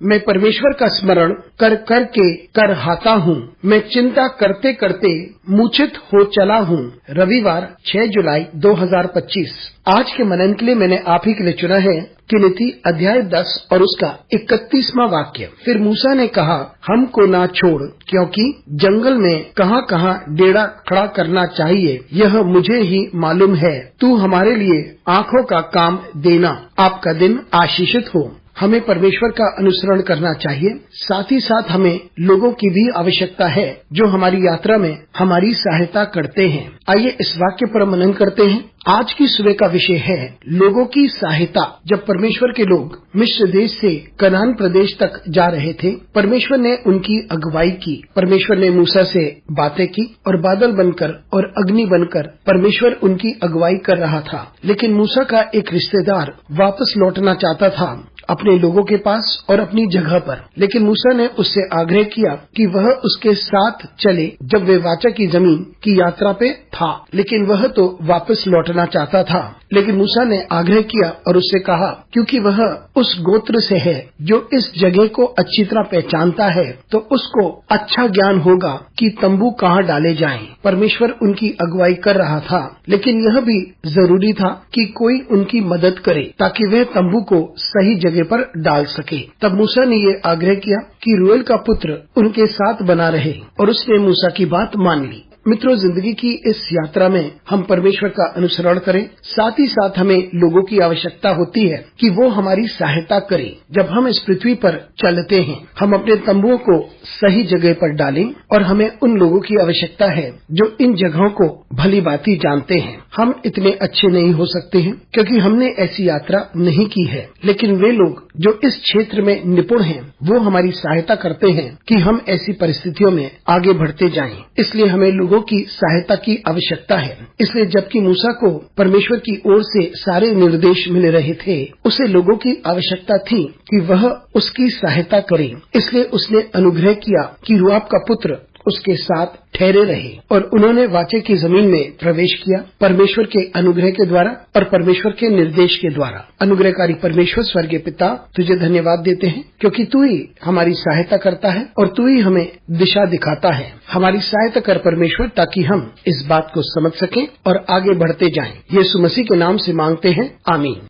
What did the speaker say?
मैं परमेश्वर का स्मरण कर कर के कर हाता हूँ। मैं चिंता करते करते मूर्छित हो चला हूँ। रविवार 6 जुलाई 2025। आज के मनन के लिए मैंने आप ही के लिए चुना है किलिती अध्याय 10 और उसका 31वां वाक्य। फिर मूसा ने कहा, हमको ना छोड़, क्योंकि जंगल में कहाँ कहाँ डेरा खड़ा करना चाहिए यह मुझे ही मालूम है। तू हमारे लिए आँखों का काम देना। आपका दिन आशीषित हो। हमें परमेश्वर का अनुसरण करना चाहिए। साथ ही साथ हमें लोगों की भी आवश्यकता है जो हमारी यात्रा में हमारी सहायता करते हैं। आइए इस वाक्य पर मनन करते हैं। आज की सुबह का विषय है लोगों की सहायता। जब परमेश्वर के लोग मिस्र देश से कनान प्रदेश तक जा रहे थे, परमेश्वर ने उनकी अगुवाई की। परमेश्वर ने मूसा से बातें की और बादल बनकर और अग्नि बनकर परमेश्वर उनकी अगुवाई कर रहा था। लेकिन मूसा का एक रिश्तेदार वापस लौटना चाहता था अपने लोगों के पास और अपनी जगह पर। लेकिन मूसा ने उससे आग्रह किया कि वह उसके साथ चले जब वे वाचा की जमीन की यात्रा पे था। लेकिन वह तो वापस लौटना चाहता था। लेकिन मूसा ने आग्रह किया और उससे कहा, क्योंकि वह उस गोत्र से है जो इस जगह को अच्छी तरह पहचानता है, तो उसको अच्छा ज्ञान होगा कि तंबू कहाँ डाले जाएं। परमेश्वर उनकी अगुवाई कर रहा था, लेकिन यह भी जरूरी था कि कोई उनकी मदद करे ताकि वह तंबू को सही जगह पर डाल सके। तब मूसा ने ये आग्रह किया कि रूएल का पुत्र उनके साथ बना रहे और उसने मूसा की बात मान ली। मित्रों, जिंदगी की इस यात्रा में हम परमेश्वर का अनुसरण करें। साथ ही साथ हमें लोगों की आवश्यकता होती है कि वो हमारी सहायता करें। जब हम इस पृथ्वी पर चलते हैं, हम अपने तंबुओं को सही जगह पर डालें और हमें उन लोगों की आवश्यकता है जो इन जगहों को भली भांति जानते हैं। हम इतने अच्छे नहीं हो सकते हैं क्योंकि हमने ऐसी यात्रा नहीं की है, लेकिन वे लोग जो इस क्षेत्र में निपुण हैं, वो हमारी सहायता करते हैं कि हम ऐसी परिस्थितियों में आगे बढ़ते जाएं। इसलिए हमें लोगों की सहायता की आवश्यकता है। इसलिए जबकि मूसा को परमेश्वर की ओर से सारे निर्देश मिल रहे थे, उसे लोगों की आवश्यकता थी कि वह उसकी सहायता करे। इसलिए उसने अनुग्रह किया कि रूआब का पुत्र उसके साथ ठहरे रहे और उन्होंने वाचे की जमीन में प्रवेश किया परमेश्वर के अनुग्रह के द्वारा और परमेश्वर के निर्देश के द्वारा। अनुग्रहकारी परमेश्वर स्वर्गीय पिता, तुझे धन्यवाद देते हैं क्योंकि तू ही हमारी सहायता करता है और तू ही हमें दिशा दिखाता है। हमारी सहायता कर परमेश्वर, ताकि हम इस बात को समझ सकें और आगे बढ़ते जाएं। यीशु मसीह के नाम से मांगते हैं, आमीन।